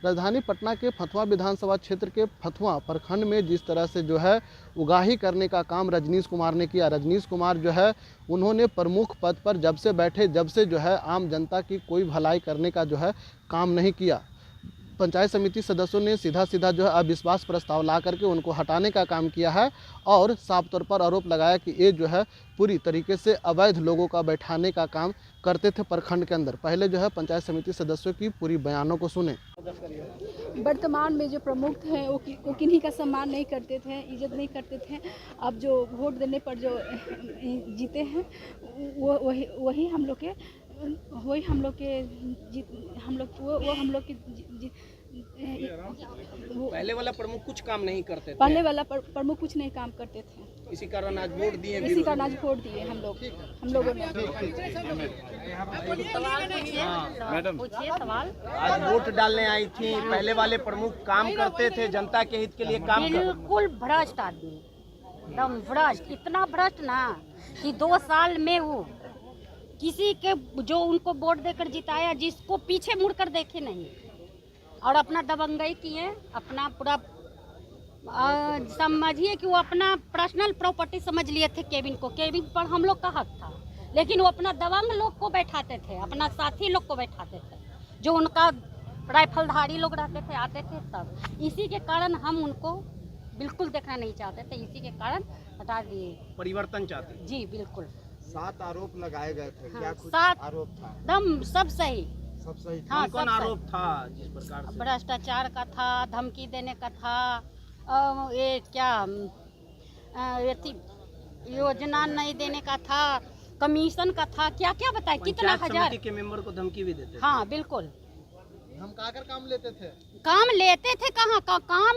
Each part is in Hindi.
राजधानी पटना के फतुहा विधानसभा क्षेत्र के फतुहा प्रखंड में जिस तरह से जो है उगाही करने का काम रजनीश कुमार ने किया। रजनीश कुमार जो है उन्होंने प्रमुख पद पर जब से बैठे, जब से जो है आम जनता की कोई भलाई करने का जो है काम नहीं किया। पंचायत समिति सदस्यों ने सीधा सीधा जो है अविश्वास प्रस्ताव ला करके उनको हटाने का काम किया है और साफ तौर पर आरोप लगाया कि ये जो है पूरी तरीके से अवैध लोगों का बैठाने का काम करते थे प्रखंड के अंदर। पहले जो है पंचायत समिति सदस्यों की पूरी बयानों को सुने। वर्तमान में जो प्रमुख हैं वो किन्हीं का सम्मान नहीं करते थे, इज्जत नहीं करते थे। अब जो वोट देने पर जो जीते हैं वही हम लोग के पहले वाला प्रमुख कुछ काम नहीं करते थे। पहले वाला प्रमुख कुछ नहीं काम करते थे। इसी कारण आज वोट दिए। इसी कारण आज वोट दिए हम लोगों ने। मैडम पूछिए सवाल। आज वोट डालने आई थी। पहले वाले प्रमुख काम करते थे, जनता के हित के लिए काम करते। बिल्कुल भ्रष्ट आदमी, एकदम भ्रष्ट, इतना भ्रष्ट ना कि 2 साल में वो किसी के जो उनको वोट देकर जिताया जिसको पीछे मुड़कर देखे नहीं और अपना दबंगई किए। अपना पूरा समझिए कि वो अपना पर्सनल प्रॉपर्टी समझ लिए थे। केबिन पर हम लोग का हक था, लेकिन वो अपना दबंग लोग को बैठाते थे, अपना साथी लोग को बैठाते थे, जो उनका राइफलधारी लोग रहते थे, आते थे सब। इसी के कारण हम उनको बिल्कुल देखना नहीं चाहते थे, इसी के कारण हटा दिए। परिवर्तन चाहते जी बिल्कुल। 7 आरोप लगाए गए थे। हाँ, क्या कुछ 7 आरोप था? दम सब सही। सब सही था। हाँ, कौन आरोप था? जिस प्रकार से भ्रष्टाचार का था, धमकी देने का था, ये क्या योजना नहीं देने का था, कमीशन का था, क्या क्या बताए, कितना हजार के मेंबर को धमकी भी देते। हाँ बिल्कुल। धमकाकर काम लेते थे। काम लेते थे कहाँ का काम,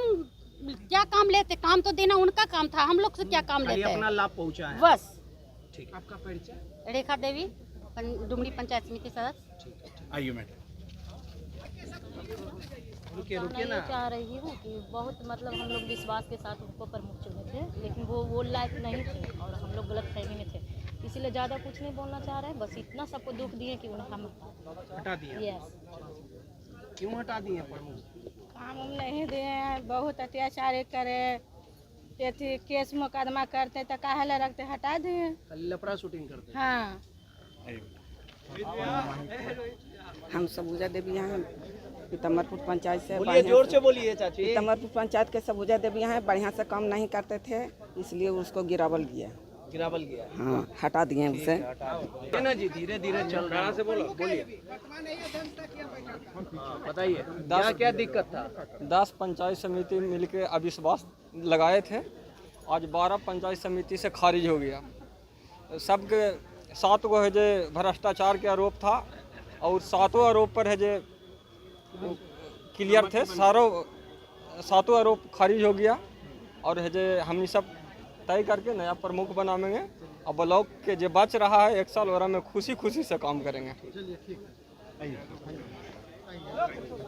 क्या काम लेते? काम तो देना उनका काम था, हम लोग से क्या काम लेते हैं? अपना लाभ पहुँचा है बस। ठीक। आपका परिचय? रेखा देवी, डुमरी पंचायत समिति सदस्य। आइए मैडम। रुकिए ना। चाह रही हूँ कि बहुत मतलब हम लोग विश्वास के साथ उनको प्रमुख चुने थे, लेकिन वो लायक नहीं थे और हम लोग गलत फहमी में थे, इसीलिए ज़्यादा कुछ नहीं बोलना चाह रहे हैं। बस इतना सबको दुख दिए कि उन्हें हम हटा दिए। यस। क्यों हटा दिए प्रमुख? काम नहीं दिए, बहुत अत्याचार करे, केस मुकदमा करते तो काहे ला रखते, हटा दिए। लफड़ा शूटिंग करते। हाँ। हम सबूजा देवी यहाँ पीतम्बरपुर पंचायत से। बोलिए, जोर से बोलिए चाची। पीतम्बरपुर पंचायत के सबूजा देवी यहाँ बढ़िया से काम नहीं करते थे, इसलिए उसको गिरावल गया। हाँ, हटा दिए उसे। ना जी, धीरे धीरे चल रहा से बोलो। बोलिए, बताइए क्या क्या दिक्कत था? 10 पंचायत समिति मिलके अविश्वास लगाए थे, आज 12 पंचायत समिति से खारिज हो गया। सबके 7 गो है जे भ्रष्टाचार के आरोप था और 7 आरोप पर है जे क्लियर थे, 7 आरोप खारिज हो गया और है जे हम सब तय करके नया प्रमुख बनाएंगे और ब्लॉक के जो बच रहा है 1 साल और में खुशी खुशी से काम करेंगे।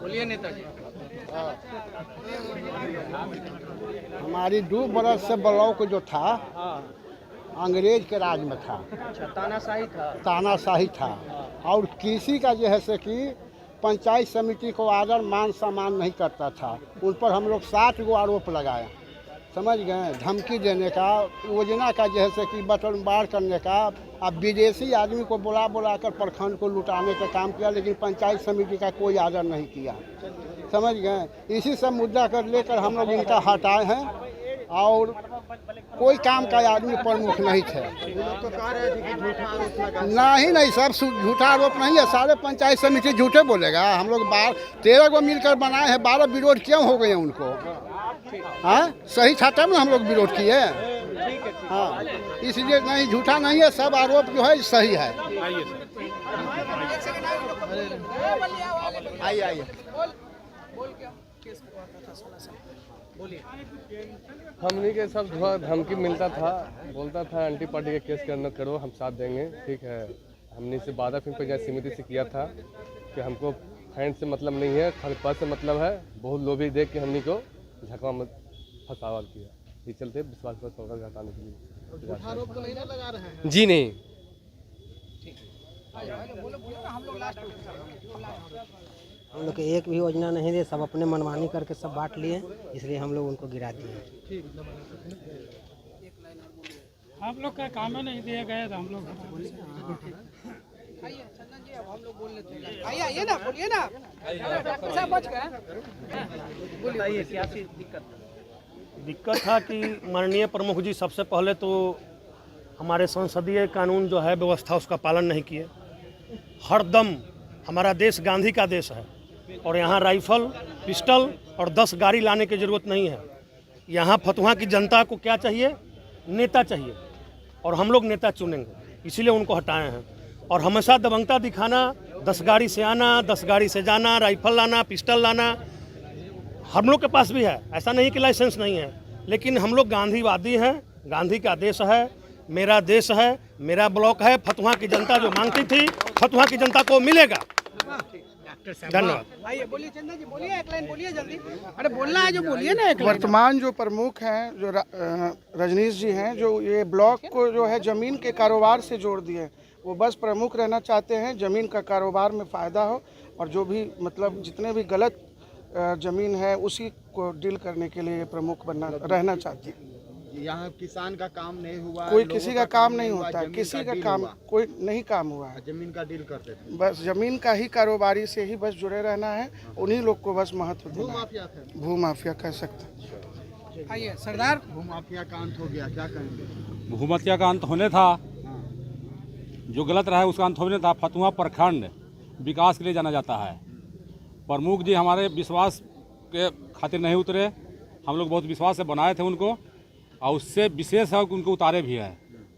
बोलिए नेताजी। हमारी 2 बरस से ब्लॉक जो था अंग्रेज के राज में था। अच्छा, तानाशाही था और किसी का जो है से कि पंचायत समिति को आदर मान सम्मान नहीं करता था। उन पर हम लोग 7 गो आरोप लगाए, समझ गए। धमकी देने का, योजना का जो है से कि बटनबार करने का, अब विदेशी आदमी को बुला कर प्रखंड को लुटाने का काम किया, लेकिन पंचायत समिति का कोई आदर नहीं किया, समझ गए। इसी सब मुद्दा कर लेकर हम लोग इनका हटाए हैं और कोई काम का आदमी प्रमुख नहीं थे। नहीं, सब झूठा आरोप नहीं है। सारे पंचायत समिति झूठे बोलेगा। हम लोग 13 गो मिलकर बनाए हैं, 12 विरोध क्यों हो गए उनको? हाँ, सही था तब ना हम लोग विरोध किए। हाँ, इसलिए नहीं, झूठा नहीं है, सब आरोप जो है सही है। आइए। हमनी के सब धमकी मिलता था, बोलता था एंटी पार्टी के केस करना करो, हम साथ देंगे। ठीक है, हमने से वादा फिर पंचायत समिति से किया था कि हमको फैंड से मतलब नहीं है, खाली पद से मतलब है। बहुत लोभी देख के हमनी को झकवा में फंसावा किया, इस चलते विश्वास पर हटाने के लिए। झूठा आरोप तो नहीं लगा रहे हैं? जी नहीं। हम लोग के एक भी योजना नहीं दे, सब अपने मनमानी करके सब बांट लिए, इसलिए हम लोग उनको गिरा दिए। हम लोग का काम नहीं दिए गए तो हम लोग आइए ना, बोलिए ना, बच गए। बताइए क्या दिक्कत? दिक्कत था कि माननीय प्रमुख जी सबसे पहले तो हमारे संसदीय कानून जो है व्यवस्था उसका पालन नहीं किए। हरदम हमारा देश गांधी का देश है और यहाँ राइफल, पिस्टल और 10 गाड़ी लाने की ज़रूरत नहीं है। यहाँ फतुहा की जनता को क्या चाहिए? नेता चाहिए, और हम लोग नेता चुनेंगे, इसीलिए उनको हटाए हैं। और हमेशा दबंगता दिखाना, 10 गाड़ी से आना, 10 गाड़ी से जाना, राइफल लाना, पिस्टल लाना, हम लोग के पास भी है, ऐसा नहीं कि लाइसेंस नहीं है, लेकिन हम लोग गांधीवादी हैं। गांधी का देश है, मेरा देश है, मेरा ब्लॉक है। फतुहा की जनता जो मांगती थी, फतुहा की जनता को मिलेगा। धन्यवाद। आइए, बोलिए चंदा जी, बोलिए, एक लाइन बोलिए जल्दी। अरे बोलना है जो बोलिए ना एक लाइन। वर्तमान जो प्रमुख हैं, जो रजनीश जी हैं, जो ये ब्लॉक को जो है ज़मीन के कारोबार से जोड़ दिए, वो बस प्रमुख रहना चाहते हैं, ज़मीन का कारोबार में फ़ायदा हो, और जो भी मतलब जितने भी गलत ज़मीन है उसी को डील करने के लिए प्रमुख रहना चाहती है। यहाँ किसान का काम नहीं हुआ, कोई किसी का काम नहीं होता है, किसी का काम कोई नहीं काम हुआ है। जमीन का डील करते थे, बस ज़मीन का ही कारोबारी से ही बस जुड़े रहना है, उन्हीं लोग को बस महत्व देना है। भूमाफिया कह सकते हैं। आइए सरदार। भूमाफिया का अंत हो गया, क्या कहेंगे? भूमाफिया का अंत होने था, जो गलत रहा है उसका अंत होने था। फतुहा प्रखंड विकास के लिए जाना जाता है। प्रमुख जी हमारे विश्वास के खातिर नहीं उतरे, हम लोग बहुत विश्वास से बनाए थे उनको, और उससे विशेष है उनको उतारे भी है।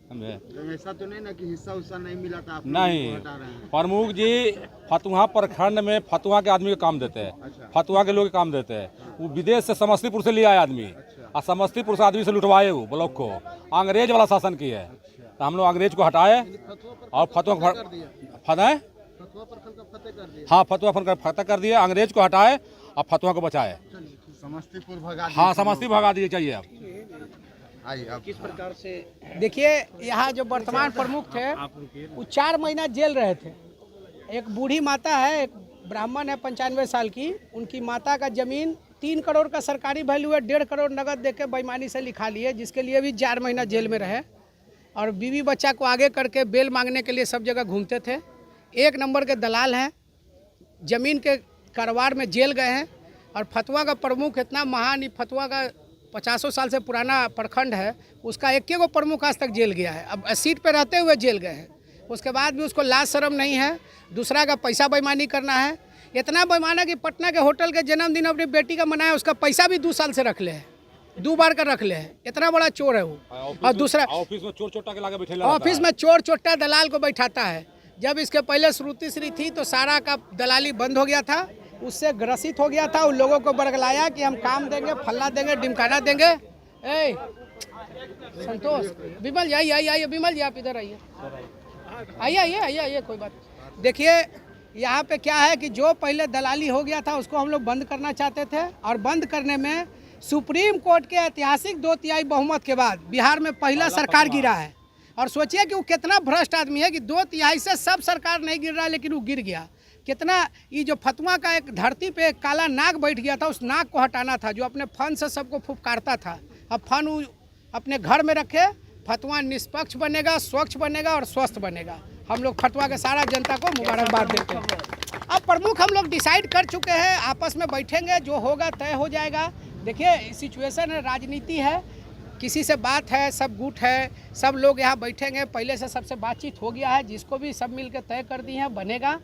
समझे? ऐसा तो नहीं ना कि हिस्सा उस्सा नहीं मिला था, नहीं। प्रमुख जी फतुहा प्रखंड में फतुहा के आदमी को काम देते हैं। अच्छा। फतुहा के लोग काम देते हैं। वो विदेश से समस्तीपुर से ले आए आदमी। अच्छा। और समस्तीपुर से आदमी से लुटवाए वो ब्लॉक को, अंग्रेज वाला शासन की है। तो हम लोग अंग्रेज को हटाए और फतुहा फतेह, हाँ फतुहा फतेह कर दिए, अंग्रेज को हटाए और फतुहा को बचाए। समस्तीपुर भगा, हाँ समस्तीपुर भगा दिए। चाहिए अब किस प्रकार से? देखिए, यहाँ जो वर्तमान प्रमुख थे वो 4 महीना जेल रहे थे। एक बूढ़ी माता है, एक ब्राह्मण है 95 साल की, उनकी माता का जमीन 3 करोड़ का सरकारी वैल्यू है, 1.5 करोड़ नगद देके बेईमानी से लिखा लिए, जिसके लिए भी 4 महीना जेल में रहे। और बीवी बच्चा को आगे करके बेल मांगने के लिए सब जगह घूमते थे। 1 नंबर के दलाल हैं, ज़मीन के कारोबार में जेल गए हैं। और फतुहा का प्रमुख इतना महान, फतुहा का 50 साल से पुराना प्रखंड है, उसका एक गो प्रमुख आज तक जेल गया है। अब सीट पे रहते हुए जेल गए हैं, उसके बाद भी उसको लाज शर्म नहीं है। दूसरा का पैसा बेईमानी करना है, इतना बेईमाना कि पटना के होटल के जन्मदिन अपनी बेटी का मनाया, उसका पैसा भी 2 साल से रख ले है, 2 बार का रख ले है। इतना बड़ा चोर है वो। और दूसरा ऑफिस में चोर चोटा के लाके बैठे, ऑफिस में चोर चोटा दलाल को बैठाता है। जब इसके पहले श्रुतिश्री थी तो सारा का दलाली बंद हो गया था, उससे ग्रसित हो गया था। उन लोगों को बरगलाया कि हम काम देंगे, फल्ला देंगे, डिमकाना देंगे। ए संतोष, विमल आइए, आइए विमल जी, आप इधर आइए, आइए, कोई बात। देखिए, यहाँ पे क्या है कि जो पहले दलाली हो गया था उसको हम लोग बंद करना चाहते थे, और बंद करने में सुप्रीम कोर्ट के ऐतिहासिक 2/3 बहुमत के बाद बिहार में पहला सरकार गिरा है। और सोचिए कि वो कितना भ्रष्ट आदमी है कि 2/3 से सब सरकार नहीं गिर रहा, लेकिन वो गिर गया। कितना, ये जो फतुहा का एक धरती पे एक काला नाग बैठ गया था, उस नाग को हटाना था, जो अपने फन से सबको फुफकारता था। अब फन अपने घर में रखे, फतुहा निष्पक्ष बनेगा, स्वच्छ बनेगा और स्वस्थ बनेगा। हम लोग फतुहा के सारा जनता को मुबारकबाद देते हैं। अब प्रमुख हम लोग डिसाइड कर चुके हैं, आपस में बैठेंगे, जो होगा तय हो जाएगा। देखिए, सिचुएशन है, राजनीति है, किसी से बात है, सब गुट है, सब लोग यहाँ बैठेंगे। पहले से सबसे बातचीत हो गया है, जिसको भी सब मिल के तय कर दी है, बनेगा।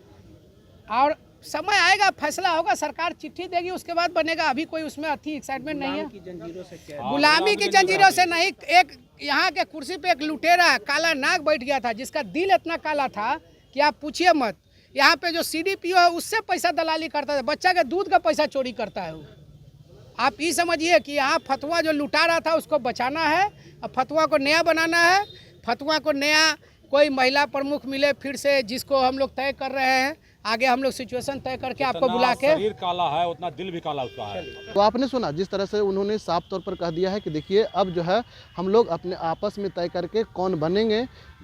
और समय आएगा, फैसला होगा, सरकार चिट्ठी देगी, उसके बाद बनेगा। अभी कोई उसमें अति एक्साइटमेंट नहीं है। गुलामी की जंजीरों से नहीं। एक यहाँ के कुर्सी पे एक लुटेरा काला नाग बैठ गया था, जिसका दिल इतना काला था कि आप पूछिए मत। यहाँ पे जो CDPO है उससे पैसा दलाली करता था, बच्चा के दूध का पैसा चोरी करता है वो। आप ये समझिए कि यहाँ फतुहा जो लुटा रहा था उसको बचाना है, और फतुहा को नया बनाना है। फतुहा को नया कोई महिला प्रमुख मिले फिर से, जिसको हम लोग तय कर रहे हैं, आगे हम लोग सिचुएशन तय करके आपको जितना बुला के शरीर काला है उतना दिल भी काला उसका है। तो आपने सुना जिस तरह से उन्होंने साफ तौर पर कह दिया है कि देखिए अब जो है हम लोग अपने आपस में तय करके कौन बनेंगे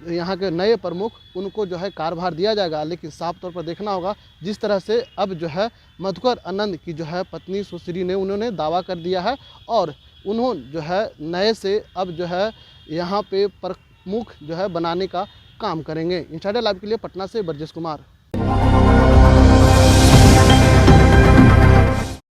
यहाँ के नए प्रमुख, उनको जो है कार्यभार दिया जाएगा। लेकिन साफ तौर पर देखना होगा जिस तरह से अब जो है मधुकर आनंद की जो है पत्नी सुश्री ने उन्होंने दावा कर दिया है और उन्होंने जो है नए से अब जो है यहाँ पे प्रमुख जो है बनाने का काम करेंगे। इंसाइडर लाइव के लिए पटना से ब्रजेश कुमार।